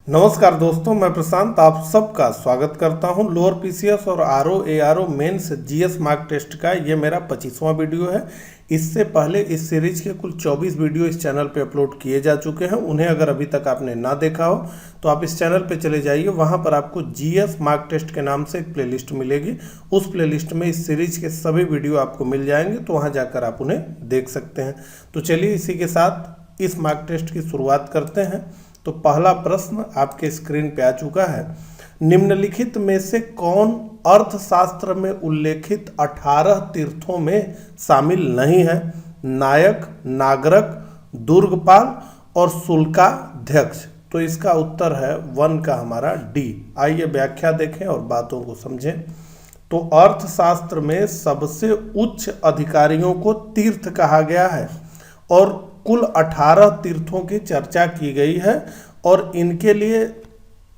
नमस्कार दोस्तों, मैं प्रशांत आप सबका स्वागत करता हूं। लोअर पीसीएस और RO ARO mains GS mark test का ये मेरा 25वां वीडियो है। इससे पहले इस सीरीज के कुल 24 वीडियो इस चैनल पे अपलोड किए जा चुके हैं। उन्हें अगर अभी तक आपने ना देखा हो तो आप इस चैनल पे चले जाइए, वहां पर आपको जीएस मार्क टेस्ट के नाम से एक प्लेलिस्ट मिलेगी। उस प्लेलिस्ट में इस सीरीज के सभी वीडियो आपको मिल जाएंगे, तो वहाँ जाकर आप उन्हें देख सकते हैं। तो चलिए इसी के साथ इस मार्क टेस्ट की शुरुआत करते हैं। तो पहला प्रश्न आपके स्क्रीन पे आ चुका है। निम्नलिखित में से कौन अर्थशास्त्र में उल्लेखित 18 तीर्थों में शामिल नहीं है? नायक, नागरक, दुर्गपाल और शुल्काध्यक्ष। तो इसका उत्तर है 1 का हमारा डी। आइए व्याख्या देखें और बातों को समझें। तो अर्थशास्त्र में सबसे उच्च अधिकारियों को तीर्थ कहा गया है और कुल 18 तीर्थों की चर्चा की गई है और इनके लिए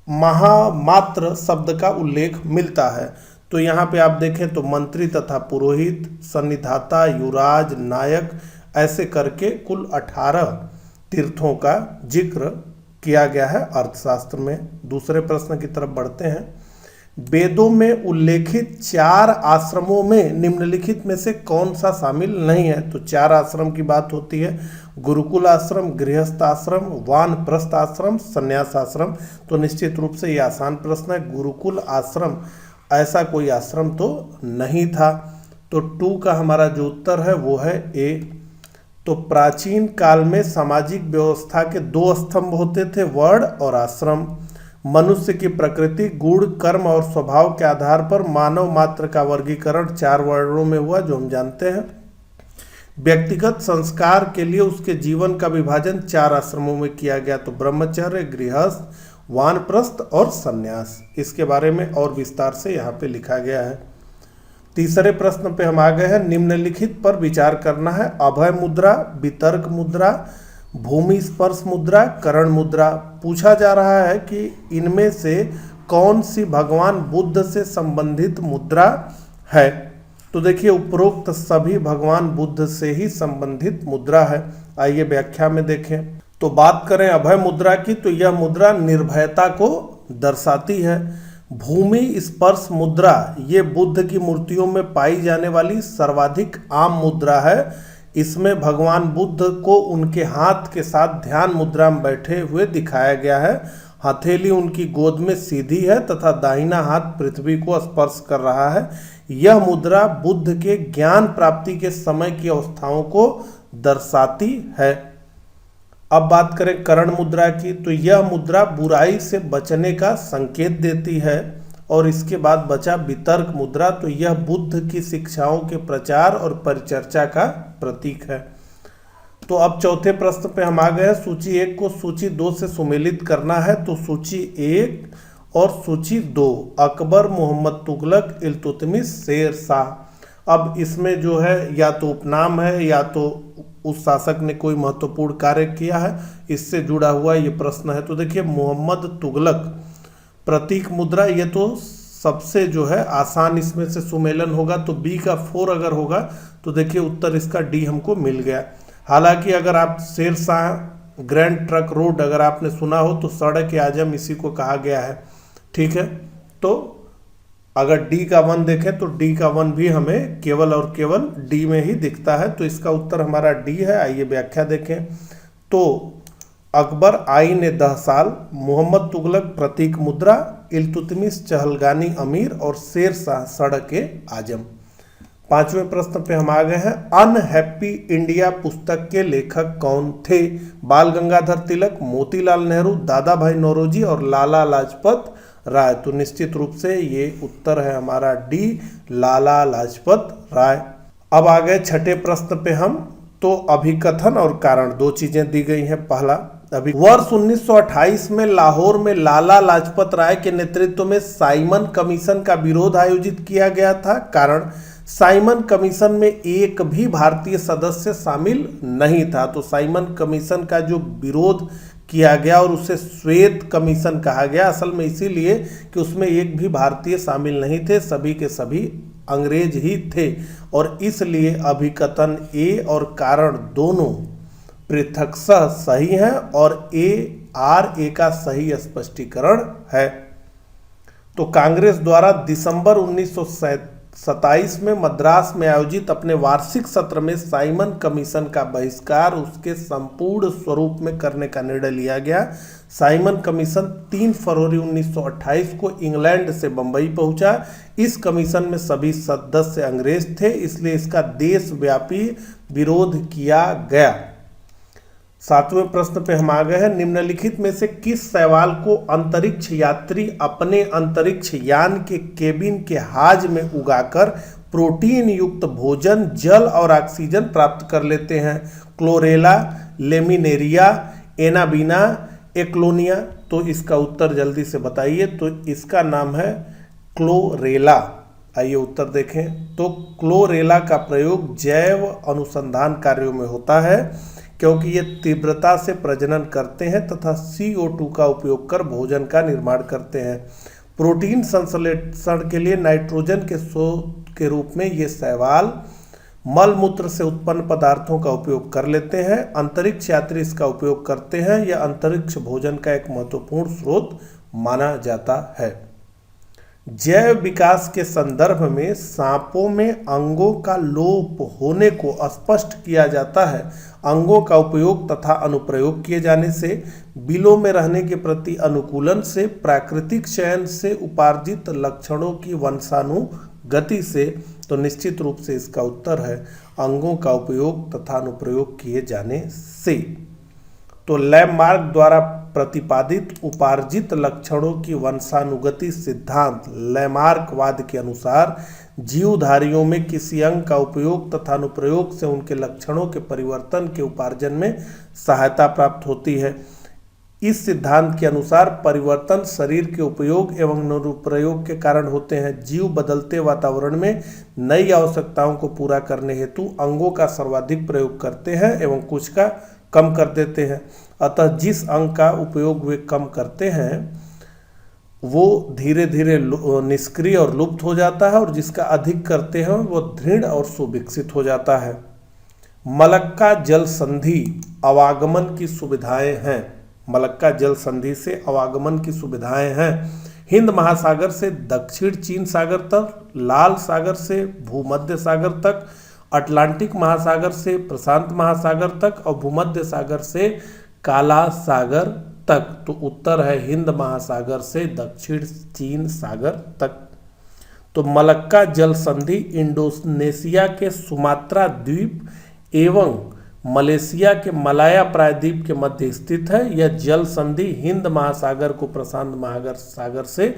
महामात्र शब्द का उल्लेख मिलता है। तो यहाँ पे आप देखें तो मंत्री तथा पुरोहित, सन्निधाता, युवराज, नायक, ऐसे करके कुल 18 तीर्थों का जिक्र किया गया है अर्थशास्त्र में। दूसरे प्रश्न की तरफ बढ़ते हैं। वेदों में उल्लेखित 4 आश्रमों में निम्नलिखित में से कौन सा शामिल नहीं है? तो 4 आश्रम की बात होती है। गुरुकुल आश्रम, गृहस्थ आश्रम, वानप्रस्थ आश्रम, संन्यास आश्रम। तो निश्चित रूप से ये आसान प्रश्न है। गुरुकुल आश्रम ऐसा कोई आश्रम तो नहीं था। तो 2 का हमारा जो उत्तर है वो है ए। तो प्राचीन काल में सामाजिक व्यवस्था के 2 स्तंभ होते थे, वर्ण और आश्रम। मनुष्य की प्रकृति, गुण, कर्म और स्वभाव के आधार पर मानव मात्र का वर्गीकरण 4 वर्णों में हुआ, जो हम जानते हैं। व्यक्तिगत संस्कार के लिए उसके जीवन का विभाजन 4 आश्रमों में किया गया। तो ब्रह्मचर्य, गृहस्थ, वानप्रस्थ और संन्यास। इसके बारे में और विस्तार से यहाँ पे लिखा गया है। तीसरे प्रश्न पे हम आ गए हैं। निम्नलिखित पर विचार करना है। अभय मुद्रा, वितर्क मुद्रा, भूमि स्पर्श मुद्रा, करण मुद्रा। पूछा जा रहा है कि इनमें से कौन सी भगवान बुद्ध से संबंधित मुद्रा है? तो देखिए उपरोक्त सभी भगवान बुद्ध से ही संबंधित मुद्रा है। आइए व्याख्या में देखें। तो बात करें अभय मुद्रा की, तो यह मुद्रा निर्भयता को दर्शाती है। भूमि स्पर्श मुद्रा ये बुद्ध की मूर्तियों में पाई जाने वाली सर्वाधिक आम मुद्रा है। इसमें भगवान बुद्ध को उनके हाथ के साथ ध्यान मुद्रा में बैठे हुए दिखाया गया है। हथेली उनकी गोद में सीधी है तथा दाहिना हाथ पृथ्वी को स्पर्श कर रहा है। यह मुद्रा बुद्ध के ज्ञान प्राप्ति के समय की अवस्थाओं को दर्शाती है। अब बात करें करण मुद्रा की, तो यह मुद्रा बुराई से बचने का संकेत देती है। और इसके बाद बचा वितर्क मुद्रा, तो यह बुद्ध की शिक्षाओं के प्रचार और परिचर्चा का प्रतीक है। तो अब चौथे प्रश्न पे हम आ गए। सूची 1 को सूची 2 से सुमेलित करना है। तो सूची 1 और सूची 2, अकबर, मोहम्मद तुगलक, इल्तुतमिश, शेर शाह। अब इसमें जो है या तो उपनाम है या तो उस शासक ने कोई महत्वपूर्ण कार्य किया है, इससे जुड़ा हुआ ये प्रश्न है। तो देखिए मोहम्मद तुगलक प्रतीक मुद्रा, ये तो सबसे जो है आसान इसमें से सुमेलन होगा। तो बी का 4 अगर होगा तो देखिए उत्तर इसका डी हमको मिल गया। हालांकि अगर आप Sher Shah grand truck road अगर आपने सुना हो तो सड़क आजम इसी को कहा गया है। ठीक है, तो अगर डी का 1 देखें तो डी का 1 भी हमें केवल और केवल डी में ही दिखता है। तो इसका उत्तर हमारा डी है। आइए व्याख्या देखें। तो अकबर आईन 10 साल, मोहम्मद तुगलक प्रतीक मुद्रा, इल्तुतमिश चहलगानी अमीर और शेर शाह सड़क आजम। 5वें प्रश्न पे हम आ गए हैं। अनहैप्पी इंडिया पुस्तक के लेखक कौन थे? बाल गंगाधर तिलक, मोतीलाल नेहरू, दादा भाई नौरोजी और लाला लाजपत राय। तो निश्चित रूप से ये उत्तर है हमारा डी, लाला लाजपत राय। अब आ गए 6ठे प्रश्न पे हम। तो अभिकथन और कारण 2 चीजें दी गई हैं। पहला, अभी वर्ष 1928 में लाहौर में लाला लाजपत राय के नेतृत्व में साइमन कमीशन का विरोध आयोजित किया गया था। कारण, साइमन कमीशन में एक भी भारतीय सदस्य शामिल नहीं था। तो साइमन कमीशन का जो विरोध किया गया और उसे श्वेत कमीशन कहा गया, असल में इसीलिए कि उसमें एक भी भारतीय शामिल नहीं थे, सभी के सभी अंग्रेज ही थे। और इसलिए अभिकथन ए और कारण दोनों पृथकशः सही हैं और ए RA का सही स्पष्टीकरण है। तो कांग्रेस द्वारा दिसंबर 1927 में मद्रास में आयोजित अपने वार्षिक सत्र में साइमन कमीशन का बहिष्कार उसके संपूर्ण स्वरूप में करने का निर्णय लिया गया। साइमन कमीशन 3 फरवरी 1928 को इंग्लैंड से बंबई पहुंचा। इस कमीशन में सभी सदस्य अंग्रेज थे, इसलिए इसका देशव्यापी विरोध किया गया। 7वें प्रश्न पे हम आ गए हैं। निम्नलिखित में से किस शैवाल को अंतरिक्ष यात्री अपने अंतरिक्ष यान के केबिन के हाज में उगाकर प्रोटीन युक्त भोजन, जल और ऑक्सीजन प्राप्त कर लेते हैं? Chlorella, laminaria, anabaena, ecklonia. तो इसका उत्तर जल्दी से बताइए। तो इसका नाम है क्लोरेला। आइए उत्तर देखें। तो क्लोरेला का प्रयोग जैव अनुसंधान कार्यों में होता है, क्योंकि ये तीव्रता से प्रजनन करते हैं तथा CO2 का उपयोग कर भोजन का निर्माण करते हैं। प्रोटीन संश्लेषण के लिए नाइट्रोजन के स्रोत के रूप में ये शैवाल मल मूत्र से उत्पन्न पदार्थों का उपयोग कर लेते हैं। अंतरिक्ष यात्री इसका उपयोग करते हैं। यह अंतरिक्ष भोजन का एक महत्वपूर्ण स्रोत माना जाता है। जैव विकास के संदर्भ में सांपों में अंगों का लोप होने को स्पष्ट किया जाता है। अंगों का उपयोग तथा अनुप्रयोग किए जाने से, बिलों में रहने के प्रति अनुकूलन से, प्राकृतिक चयन से उपार्जित लक्षणों की वंशानुगति से। तो निश्चित रूप से इसका उत्तर है अंगों का उपयोग तथा अनुप्रयोग किए जाने से। तो लैमार्क द्वारा प्रतिपादित उपार्जित लक्षणों की वंशानुगति सिद्धांत लैमार्कवाद के अनुसार जीवधारियों में किसी अंग का उपयोग तथा अनुप्रयोग से उनके लक्षणों के परिवर्तन के उपार्जन में सहायता प्राप्त होती है। इस सिद्धांत के अनुसार परिवर्तन शरीर के उपयोग एवं अनुप्रयोग के कारण होते हैं। जीव बदलते वातावरण में नई आवश्यकताओं को पूरा करने हेतु अंगों का सर्वाधिक प्रयोग करते हैं एवं कुछ का कम कर देते हैं। अतः जिस अंग का उपयोग वे कम करते हैं वो धीरे धीरे निष्क्रिय और लुप्त हो जाता है, और जिसका अधिक करते हैं वो दृढ़ और सुविकसित हो जाता है। मलक्का जल संधि आवागमन की सुविधाएं हैं। मलक्का जल संधि से आवागमन की सुविधाएं हैं। हिंद महासागर से दक्षिण चीन सागर तक, लाल सागर से भूमध्य सागर तक, अटलांटिक महासागर से प्रशांत महासागर तक और भूमध्य सागर से काला सागर तक। तो उत्तर है हिंद महासागर से दक्षिण चीन सागर तक। तो मलक्का जल संधि इंडोनेशिया के सुमात्रा द्वीप एवं मलेशिया के मलाया प्रायद्वीप के मध्य स्थित है। यह जल संधि हिंद महासागर को प्रशांत महासागर से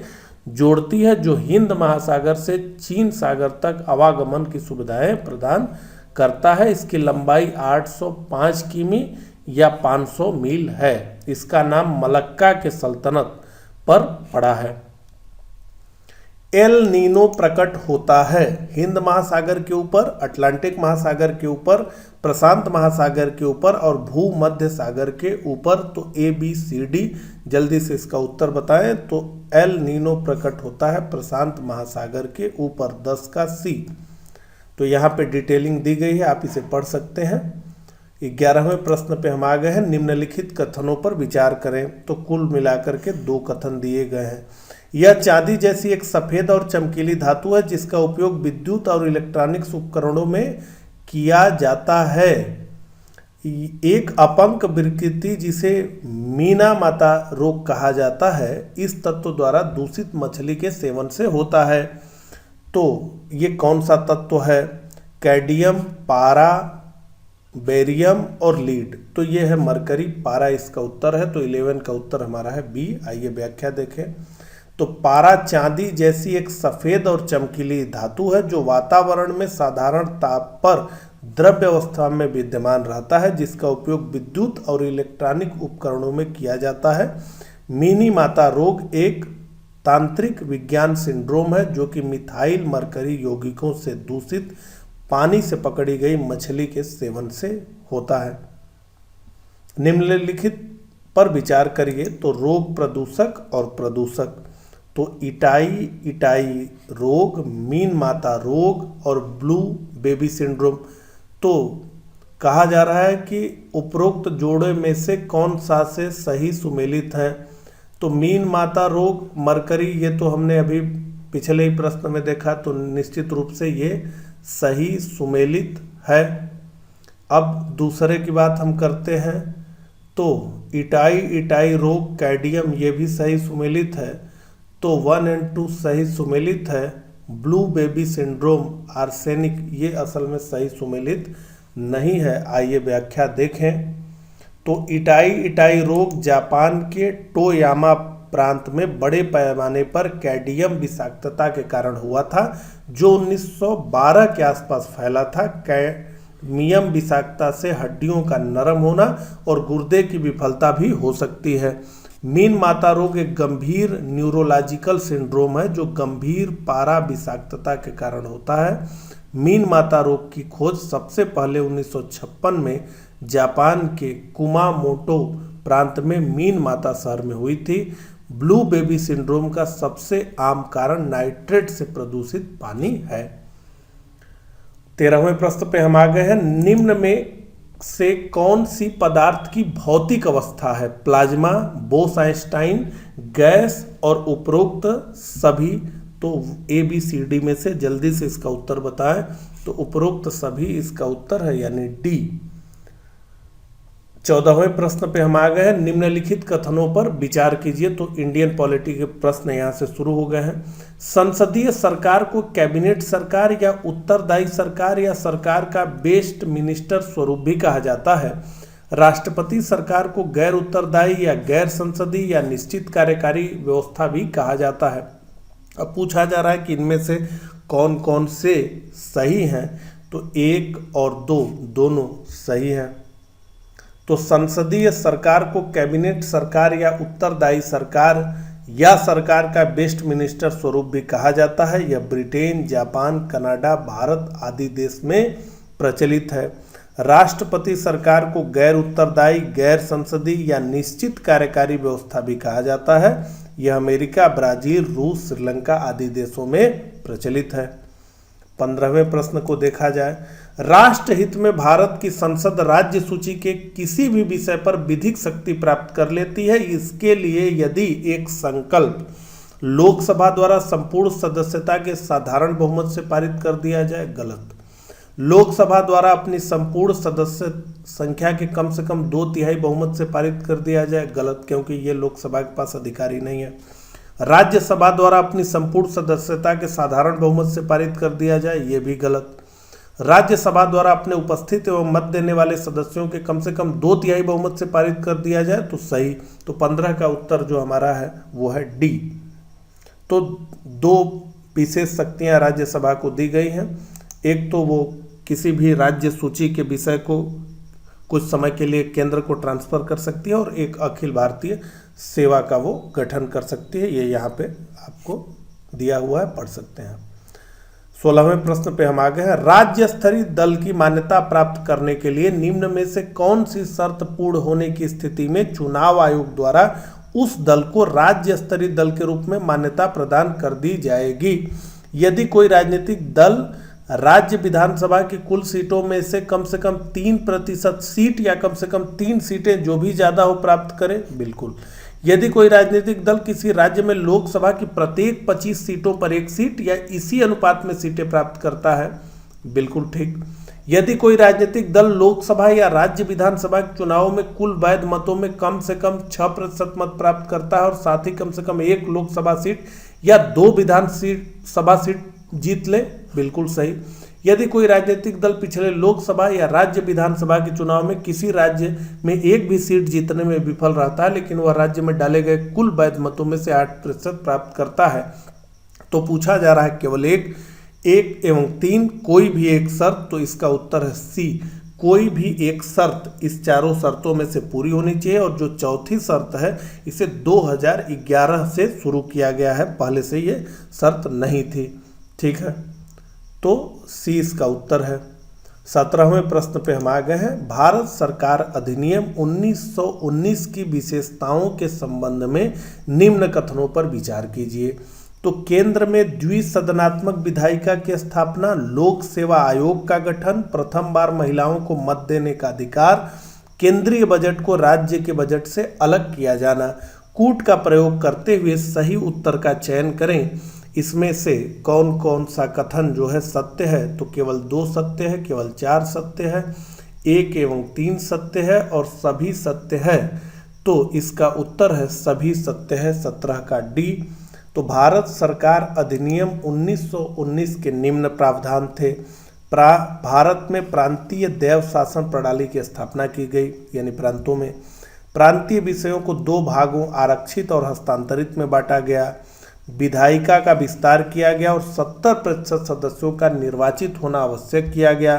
जोड़ती है, जो हिंद महासागर से चीन सागर तक आवागमन की सुविधाएं प्रदान करता है। इसकी लंबाई 805 किमी या 500 मील है। इसका नाम मलक्का के सल्तनत पर पड़ा है। एल नीनो प्रकट होता है हिंद महासागर के ऊपर, अटलांटिक महासागर के ऊपर, प्रशांत महासागर के ऊपर और भूमध्य सागर के ऊपर। तो ABCD जल्दी से इसका उत्तर बताएं। तो एल नीनो प्रकट होता है प्रशांत महासागर के ऊपर। 10 का C। तो यहाँ पे डिटेलिंग दी गई है, आप इसे पढ़ सकते हैं। 11वें प्रश्न पे हम आ गए हैं। निम्नलिखित कथनों पर विचार करें। तो कुल मिलाकर के 2 कथन दिए गए हैं। यह चांदी जैसी एक सफेद और चमकीली धातु है जिसका उपयोग विद्युत और इलेक्ट्रॉनिक्स उपकरणों में किया जाता है। एक अपंक विकृति जिसे मीना माता रोग कहा जाता है, इस तत्व द्वारा दूषित मछली के सेवन से होता है। तो ये कौन सा तत्व है? कैडमियम, पारा, बेरियम और लीड। तो ये है मरकरी, पारा इसका उत्तर है। तो 11 का उत्तर हमारा है B। आइए व्याख्या देखें। तो पारा चांदी जैसी एक सफेद और चमकीली धातु है जो वातावरण में साधारण ताप पर द्रव्य अवस्था में विद्यमान रहता है, जिसका उपयोग विद्युत और इलेक्ट्रॉनिक उपकरणों में किया जाता है। मीनी माता रोग एक तांत्रिक विज्ञान सिंड्रोम है जो कि मिथाइल मरकरी यौगिकों से दूषित पानी से पकड़ी गई मछली के सेवन से होता है। निम्नलिखित पर विचार करिए। तो रोग प्रदूषक और प्रदूषक। तो इटाई रोग, मीन माता रोग और ब्लू बेबी सिंड्रोम। तो कहा जा रहा है कि उपरोक्त जोड़े में से कौन सा से सही सुमेलित है। तो मीन माता रोग, मरकरी, ये तो हमने अभी पिछले ही प्रश्न में देखा, तो निश्चित रूप से ये सही सुमेलित है। अब दूसरे की बात हम करते हैं, तो इटाई रोग, कैडियम, ये भी सही सुमेलित है। तो 1 और 2 सही सुमेलित है। ब्लू बेबी सिंड्रोम, आर्सेनिक, ये असल में सही सुमेलित नहीं है। आइए व्याख्या देखें। तो इटाई रोग जापान के टोयामा प्रांत में बड़े पैमाने पर कैडमियम विषाक्तता के कारण हुआ था, जो 1912 के आसपास फैला था। कैडमियम विषाक्तता से हड्डियों का नरम होना और गुर्दे की विफलता भी हो सकती है। मीन माता रोग एक गंभीर न्यूरोलॉजिकल सिंड्रोम है जो गंभीर पारा विषाक्तता के कारण होता है। मीन माता रोग की खोज सबसे पहले 1956 में जापान के कुमामोटो प्रांत में मीन माता शहर में हुई थी। ब्लू बेबी सिंड्रोम का सबसे आम कारण नाइट्रेट से प्रदूषित पानी है। 13वें प्रश्न पे हम आ गए हैं। निम्न में से कौन सी पदार्थ की भौतिक अवस्था है? प्लाज्मा, बोस-आइंस्टाइन, गैस और उपरोक्त सभी। तो ABCD में से जल्दी से इसका उत्तर बताएं। तो उपरोक्त सभी इसका उत्तर है, यानी D। 14वें प्रश्न पे हम आ गए हैं। निम्नलिखित कथनों पर विचार कीजिए। तो इंडियन पॉलिटी के प्रश्न यहाँ से शुरू हो गए हैं। संसदीय सरकार को कैबिनेट सरकार या उत्तरदायी सरकार या सरकार का बेस्ट मिनिस्टर स्वरूप भी कहा जाता है। राष्ट्रपति सरकार को गैर उत्तरदायी या गैर संसदीय या निश्चित कार्यकारी व्यवस्था भी कहा जाता है। अब पूछा जा रहा है कि इनमें से कौन कौन से सही हैं। तो 1 और 2 दोनों सही हैं। तो संसदीय सरकार को कैबिनेट सरकार या उत्तरदायी सरकार या सरकार का बेस्ट मिनिस्टर स्वरूप भी कहा जाता है। यह ब्रिटेन, जापान, कनाडा, भारत आदि देश में प्रचलित है। राष्ट्रपति सरकार को गैर उत्तरदायी, गैर संसदीय या निश्चित कार्यकारी व्यवस्था भी कहा जाता है। यह अमेरिका, ब्राजील, रूस, श्रीलंका आदि देशों में प्रचलित है। 15वें प्रश्न को देखा जाए। राष्ट्रहित में भारत की संसद राज्य सूची के किसी भी विषय पर विधिक शक्ति प्राप्त कर लेती है। इसके लिए यदि एक संकल्प लोकसभा द्वारा संपूर्ण सदस्यता के साधारण बहुमत से पारित कर दिया जाए, गलत। लोकसभा द्वारा अपनी संपूर्ण सदस्य संख्या के कम से कम 2/3 बहुमत से पारित कर दिया जाए, गलत, क्योंकि ये लोकसभा के पास अधिकारी नहीं है। राज्यसभा द्वारा अपनी संपूर्ण सदस्यता के साधारण बहुमत से पारित कर दिया जाए, ये भी गलत। राज्यसभा द्वारा अपने उपस्थित एवं मत देने वाले सदस्यों के कम से कम 2/3 बहुमत से पारित कर दिया जाए, तो सही। तो 15 का उत्तर जो हमारा है वो है D। तो 2 विशेष शक्तियां राज्यसभा को दी गई हैं। एक तो वो किसी भी राज्य सूची के विषय को कुछ समय के लिए केंद्र को ट्रांसफर कर सकती है, और एक अखिल भारतीय सेवा का वो गठन कर सकती है। ये यहाँ पे आपको दिया हुआ है, पढ़ सकते हैं। 16वें प्रश्न पे हम आ गए हैं। राज्य स्तरीय दल की मान्यता प्राप्त करने के लिए निम्न में से कौन सी शर्त पूर्ण होने की स्थिति में चुनाव आयोग द्वारा उस दल को राज्य स्तरीय दल के रूप में मान्यता प्रदान कर दी जाएगी? यदि कोई राजनीतिक दल राज्य विधानसभा की कुल सीटों में से कम 3% सीट या कम से कम 3 सीटें जो भी ज्यादा हो प्राप्त करे, बिल्कुल। यदि कोई राजनीतिक दल किसी राज्य में लोकसभा की प्रत्येक 25 सीटों पर 1 सीट या इसी अनुपात में सीटें प्राप्त करता है, बिल्कुल ठीक। यदि कोई राजनीतिक दल लोकसभा या राज्य विधानसभा के चुनावों में कुल वैध मतों में कम से कम 6% मत प्राप्त करता है और साथ ही कम से कम 1 लोकसभा सीट या 2 विधानसभा सीट जीत ले, बिल्कुल सही। यदि कोई राजनीतिक दल पिछले लोकसभा या राज्य विधानसभा के चुनाव में किसी राज्य में एक भी सीट जीतने में विफल रहता है, लेकिन वह राज्य में डाले गए कुल वैध मतों में से 8% प्राप्त करता है, तो पूछा जा रहा है केवल 1 एवं 3 कोई भी एक शर्त। तो इसका उत्तर है C, कोई भी एक शर्त इस चारों शर्तों में से पूरी होनी चाहिए। और जो चौथी शर्त है, इसे 2011 से शुरू किया गया है, पहले से ये शर्त नहीं थी, ठीक है। तो C इसका उत्तर है। 17वें प्रश्न पे हम आ गए हैं। भारत सरकार अधिनियम 1919 की विशेषताओं के संबंध में निम्न कथनों पर विचार कीजिए। तो केंद्र में द्विसदनात्मक विधायिका की स्थापना, लोक सेवा आयोग का गठन, प्रथम बार महिलाओं को मत देने का अधिकार, केंद्रीय बजट को राज्य के बजट से अलग किया जाना। कूट का प्रयोग करते हुए सही उत्तर का चयन करें। इसमें से कौन कौन सा कथन जो है सत्य है? तो केवल 2 सत्य है, केवल 4 सत्य है, 1 एवं 3 सत्य है और सभी सत्य है। तो इसका उत्तर है सभी सत्य है, 17 का डी। तो भारत सरकार अधिनियम 1919 के निम्न प्रावधान थे। भारत में प्रांतीय दैव शासन प्रणाली की स्थापना की गई, यानी प्रांतों में प्रांतीय विषयों को 2 भागों आरक्षित और हस्तांतरित में बांटा गया। विधायिका का विस्तार किया गया और 70% सदस्यों का निर्वाचित होना आवश्यक किया गया।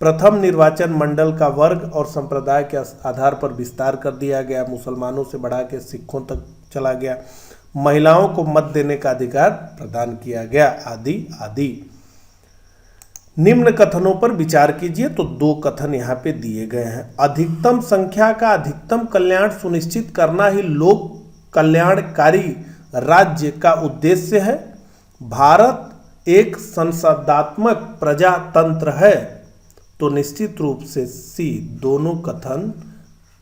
प्रथम निर्वाचन मंडल का वर्ग और संप्रदाय के आधार पर विस्तार कर दिया गया, मुसलमानों से बढ़ा के सिखों तक चला गया। महिलाओं को मत देने का अधिकार प्रदान किया गया, आदि आदि। निम्न कथनों पर विचार कीजिए। तो 2 कथन यहाँ पे दिए गए हैं। अधिकतम संख्या का अधिकतम कल्याण सुनिश्चित करना ही लोक कल्याणकारी राज्य का उद्देश्य है। भारत एक संसदात्मक प्रजातंत्र है। तो निश्चित रूप से सी, दोनों कथन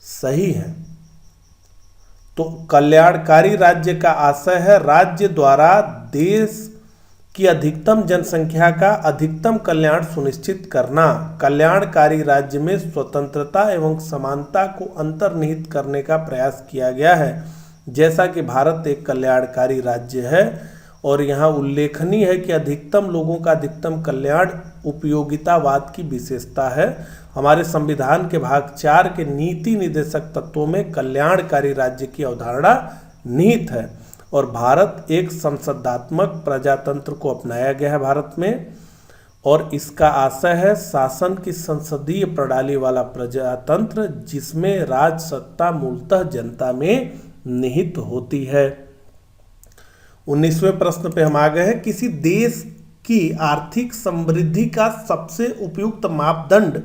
सही हैं। तो कल्याणकारी राज्य का आशय है राज्य द्वारा देश की अधिकतम जनसंख्या का अधिकतम कल्याण सुनिश्चित करना। कल्याणकारी राज्य में स्वतंत्रता एवं समानता को अंतर्निहित करने का प्रयास किया गया है। जैसा कि भारत एक कल्याणकारी राज्य है और यहाँ उल्लेखनीय है कि अधिकतम लोगों का अधिकतम कल्याण उपयोगितावाद की विशेषता है। हमारे संविधान के भाग 4 के नीति निर्देशक तत्वों में कल्याणकारी राज्य की अवधारणा निहित है और भारत एक संसदात्मक प्रजातंत्र को अपनाया गया है भारत में, और इसका आशय है शासन की संसदीय प्रणाली वाला प्रजातंत्र जिसमें राज सत्ता मूलतः जनता में निहित होती है। 19वें प्रश्न पे हम आ गए हैं। किसी देश की आर्थिक समृद्धि का सबसे उपयुक्त मापदंड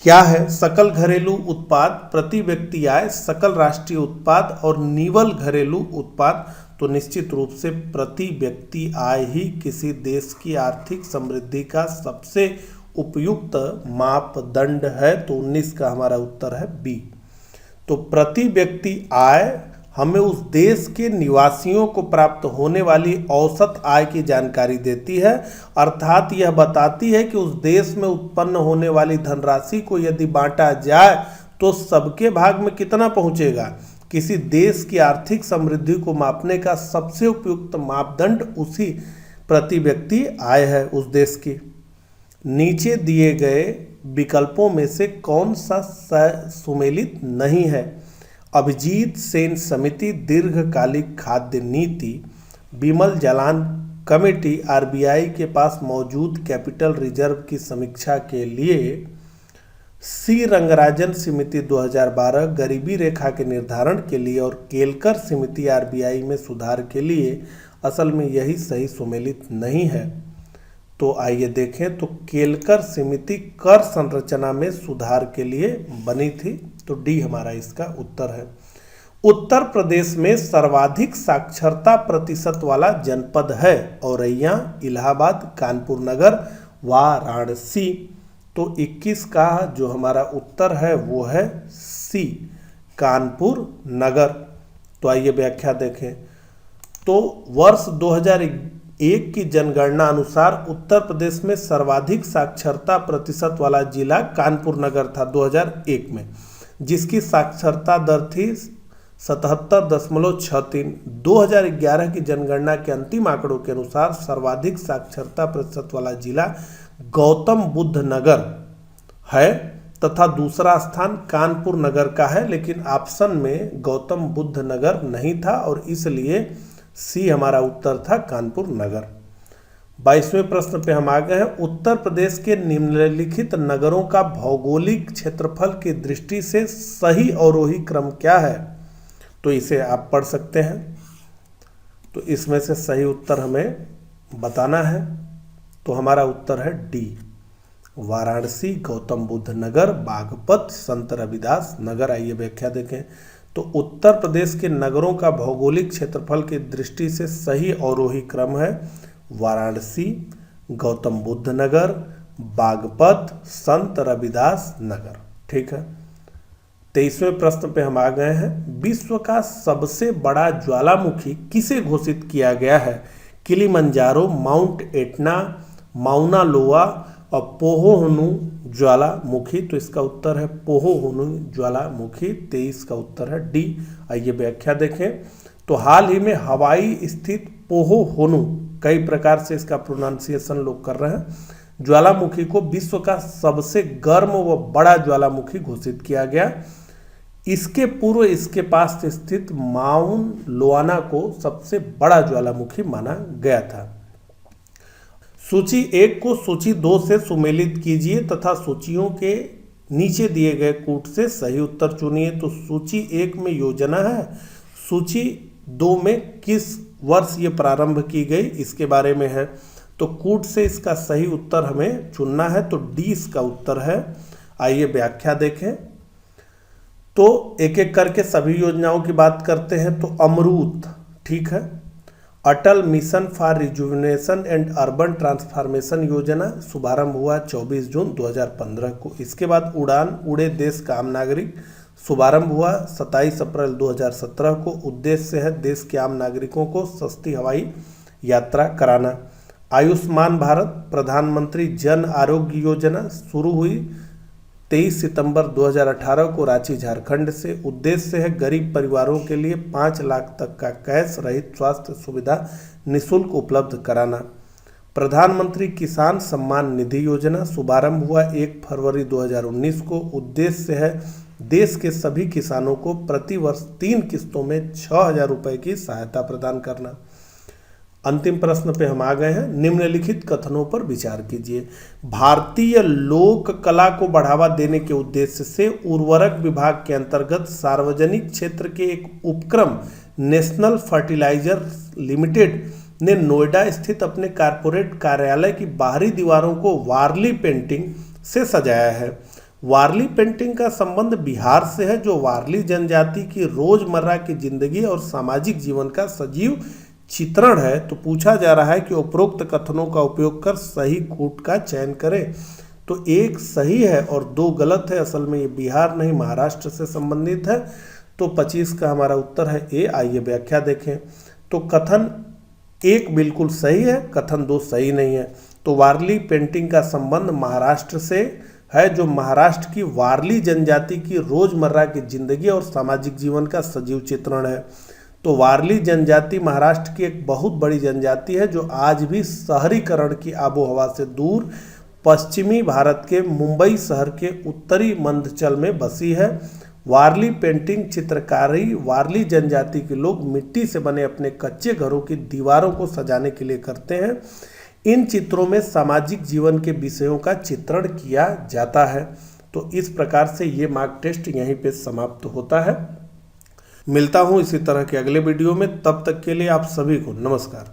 क्या है? सकल घरेलू उत्पाद, प्रति व्यक्ति आय, सकल राष्ट्रीय उत्पाद और निवल घरेलू उत्पाद। तो निश्चित रूप से प्रति व्यक्ति आय ही किसी देश की आर्थिक समृद्धि का सबसे उपयुक्त मापदंड है। तो 19 का हमारा उत्तर है बी। तो प्रति व्यक्ति आय हमें उस देश के निवासियों को प्राप्त होने वाली औसत आय की जानकारी देती है, अर्थात यह बताती है कि उस देश में उत्पन्न होने वाली धनराशि को यदि बांटा जाए तो सबके भाग में कितना पहुंचेगा। किसी देश की आर्थिक समृद्धि को मापने का सबसे उपयुक्त मापदंड उसी प्रति व्यक्ति आय है उस देश की। नीचे दिए गए विकल्पों में से कौन सा सुमेलित नहीं है? अभिजीत सेन समिति दीर्घकालिक खाद्य नीति, बिमल जालान कमेटी आरबीआई के पास मौजूद कैपिटल रिजर्व की समीक्षा के लिए, सी रंगराजन समिति 2012 गरीबी रेखा के निर्धारण के लिए और केलकर समिति आरबीआई में सुधार के लिए। असल में यही सही सुमेलित नहीं है। तो आइए देखें। तो केलकर समिति कर संरचना में सुधार के लिए बनी थी। तो डी हमारा इसका उत्तर है। उत्तर प्रदेश में सर्वाधिक साक्षरता प्रतिशत वाला जनपद है? औरैया, इलाहाबाद, कानपुर नगर, वाराणसी। तो 21 का जो हमारा उत्तर है वो है सी, कानपुर नगर। तो आइए व्याख्या देखें। तो वर्ष 2001 की जनगणना अनुसार उत्तर प्रदेश में सर्वाधिक साक्षरता प्रतिशत वाला जिला कानपुर नगर था 2001 में, जिसकी साक्षरता दर थी 77.63। 2011 की जनगणना के अंतिम आंकड़ों के अनुसार सर्वाधिक साक्षरता प्रतिशत वाला जिला गौतम बुद्ध नगर है तथा दूसरा स्थान कानपुर नगर का है, लेकिन ऑप्शन में गौतम बुद्ध नगर नहीं था और इसलिए सी हमारा उत्तर था कानपुर नगर। 22वें प्रश्न पे हम आ गए हैं। उत्तर प्रदेश के निम्नलिखित नगरों का भौगोलिक क्षेत्रफल की दृष्टि से सही अवरोही क्रम क्या है? तो इसे आप पढ़ सकते हैं। तो इसमें से सही उत्तर हमें बताना है। तो हमारा उत्तर है डी, वाराणसी, गौतम बुद्ध नगर, बागपत, संत रविदास नगर। आइए व्याख्या देखें। तो उत्तर प्रदेश के नगरों का भौगोलिक क्षेत्रफल की दृष्टि से सही अवरोही क्रम है वाराणसी, गौतम बुद्ध नगर, बागपत, संत रविदास नगर। ठीक है। 23वें प्रश्न पे हम आ गए हैं। विश्व का सबसे बड़ा ज्वालामुखी किसे घोषित किया गया है? किलिमंजारो, माउंट एटना, माउना लोआ और पोहोहुनु ज्वालामुखी। तो इसका उत्तर है पोहोहुनु ज्वालामुखी। 23 का उत्तर है डी। आइए व्याख्या देखें। तो हाल ही में हवाई स्थित पोहोहुनु, कई प्रकार से इसका प्रोनाउंसिएशन लोग कर रहे हैं, ज्वालामुखी को विश्व का सबसे गर्म व बड़ा ज्वालामुखी घोषित किया गया। इसके पूर्व इसके पास स्थित माउंट लोआना को सबसे बड़ा ज्वालामुखी माना गया था। सूची 1 को सूची 2 से सुमेलित कीजिए तथा सूचियों के नीचे दिए गए कूट से सही उत्तर चुनिए। तो सूची 1 में योजना है, सूची 2 में किस वर्ष ये प्रारंभ की गई इसके बारे में है। तो कूट से इसका सही उत्तर हमें चुनना है, तो डी इसका उत्तर है। आइए व्याख्या देखें। तो एक एक करके सभी योजनाओं की बात करते हैं। तो अमरूत, ठीक है, Atal mission for rejuvenation and urban transformation योजना शुभारंभ हुआ 24 जून 2015 को। इसके बाद उड़ान उड़े देश का आम नागरिक शुभारंभ हुआ 27 अप्रैल 2017 को। उद्देश्य है देश के आम नागरिकों को सस्ती हवाई यात्रा कराना। आयुष्मान भारत प्रधानमंत्री जन आरोग्य योजना शुरू हुई 23 सितंबर 2018 को रांची झारखंड से। उद्देश्य है गरीब परिवारों के लिए 5 लाख तक का कैश रहित स्वास्थ्य सुविधा निःशुल्क उपलब्ध कराना। प्रधानमंत्री किसान सम्मान निधि योजना शुभारंभ हुआ 1 फरवरी 2019 को। उद्देश्य है देश के सभी किसानों को प्रति वर्ष 3 किस्तों में 6,000 रुपये की सहायता प्रदान करना। अंतिम प्रश्न पे हम आ गए हैं। निम्नलिखित कथनों पर विचार कीजिए। भारतीय लोक कला को बढ़ावा देने के उद्देश्य से उर्वरक विभाग के अंतर्गत सार्वजनिक क्षेत्र के एक उपक्रम नेशनल फर्टिलाइजर लिमिटेड ने नोएडा स्थित अपने कारपोरेट कार्यालय की बाहरी दीवारों को वारली पेंटिंग से सजाया है। वारली पेंटिंग का संबंध बिहार से है, जो वारली जनजाति की रोजमर्रा की जिंदगी और सामाजिक जीवन का सजीव चित्रण है। तो पूछा जा रहा है कि उपरोक्त कथनों का उपयोग कर सही कूट का चयन करें। तो 1 सही है और 2 गलत है। असल में ये बिहार नहीं महाराष्ट्र से संबंधित है। तो 25 का हमारा उत्तर है ए। आइए व्याख्या देखें। तो कथन 1 बिल्कुल सही है, कथन 2 सही नहीं है। तो वारली पेंटिंग का संबंध महाराष्ट्र से है, जो महाराष्ट्र की वारली जनजाति की रोजमर्रा की जिंदगी और सामाजिक जीवन का सजीव चित्रण है। तो वारली जनजाति महाराष्ट्र की एक बहुत बड़ी जनजाति है, जो आज भी शहरीकरण की आबोहवा से दूर पश्चिमी भारत के मुंबई शहर के उत्तरी मध्यांचल में बसी है। वारली पेंटिंग चित्रकारी वारली जनजाति के लोग मिट्टी से बने अपने कच्चे घरों की दीवारों को सजाने के लिए करते हैं। इन चित्रों में सामाजिक जीवन के विषयों का चित्रण किया जाता है। तो इस प्रकार से ये मार्क टेस्ट यहीं पे समाप्त होता है। मिलता हूँ इसी तरह के अगले वीडियो में, तब तक के लिए आप सभी को नमस्कार।